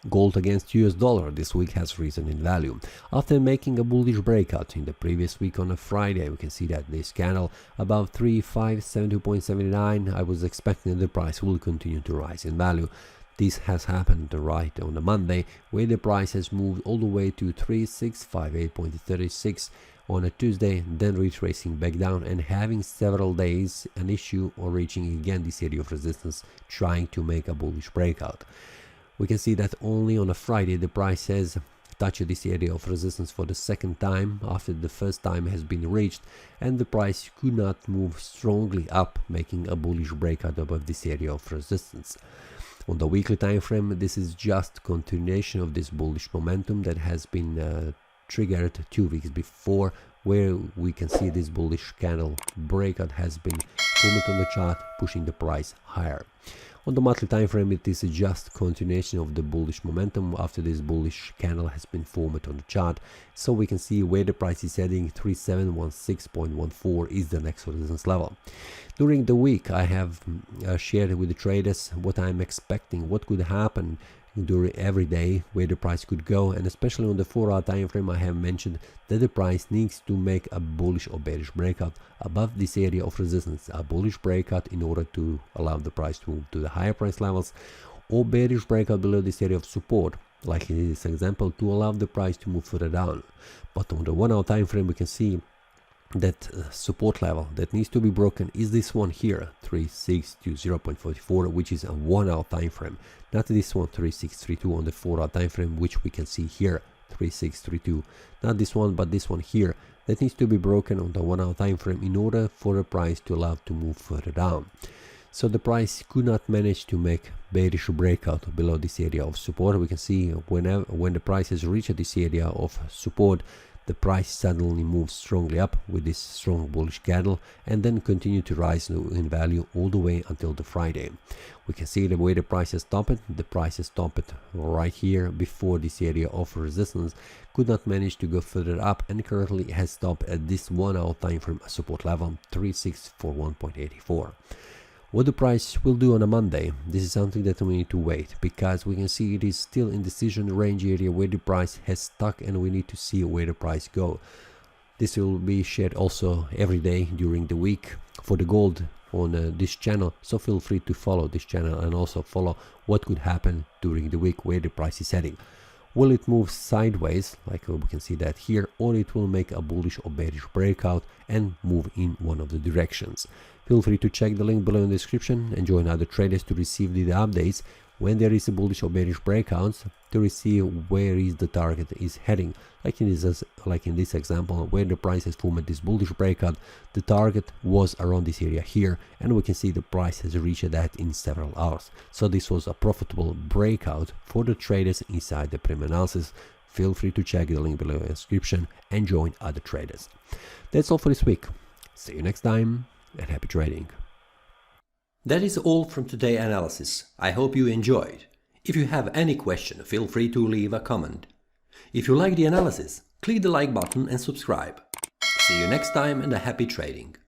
Gold against US dollar this week has risen in value. After making a bullish breakout in the previous week on a Friday, we can see that this candle above 3572.79, I was expecting that the price will continue to rise in value. This has happened right on the Monday, where the price has moved all the way to 3658.36 on a Tuesday, then retracing back down and having several days an issue or reaching again this area of resistance, trying to make a bullish breakout. We can see that only on a Friday the price has touched this area of resistance for the second time after the first time has been reached, and the price could not move strongly up, making a bullish breakout above this area of resistance. On the weekly time frame, this is just continuation of this bullish momentum that has been triggered 2 weeks before, where we can see this bullish candle breakout has been formed on the chart, pushing the price higher. On the monthly time frame, it is just continuation of the bullish momentum after this bullish candle has been formed on the chart. So we can see where the price is heading. 3716.14 is the next resistance level. During the week, I have shared with the traders what I'm expecting, what could happen during every day, where the price could go, and especially on the 4-hour time frame, I have mentioned that the price needs to make a bullish or bearish breakout above this area of resistance, a bullish breakout in order to allow the price to move to the higher price levels, or bearish breakout below this area of support, like in this example, to allow the price to move further down. But on the 1-hour time frame, we can see that support level that needs to be broken is this one here, 3620.44, which is a 1-hour time frame, not this one 3632 on the 4-hour time frame, which we can see here, 3632, not this one but this one here, that needs to be broken on the 1-hour time frame in order for the price to allow to move further down. So the price could not manage to make bearish breakout below this area of support. We can see when the price has reached this area of support, the price suddenly moves strongly up with this strong bullish candle and then continue to rise in value all the way until the Friday. We can see the way the price has stopped. The price has stopped right here before this area of resistance, could not manage to go further up, and currently has stopped at this 1-hour time frame support level, 3641.84. What the price will do on a Monday, this is something that we need to wait, because we can see it is still in decision range area where the price has stuck, and we need to see where the price go. This will be shared also every day during the week for the gold on this channel, so feel free to follow this channel and also follow what could happen during the week where the price is heading. Will it move sideways, like we can see that here, or it will make a bullish or bearish breakout and move in one of the directions? Feel free to check the link below in the description and join other traders to receive the updates when there is a bullish or bearish breakouts, to receive where is the target is heading. Like in this example, where the price has formed this bullish breakout, the target was around this area here, and we can see the price has reached that in several hours. So this was a profitable breakout for the traders inside the premium analysis. Feel free to check the link below in the description and join other traders. That's all for this week. See you next time, and happy trading. That is all from today's analysis. I hope you enjoyed. If you have any question, feel free to leave a comment. If you like the analysis, click the like button and subscribe. See you next time, and a happy trading.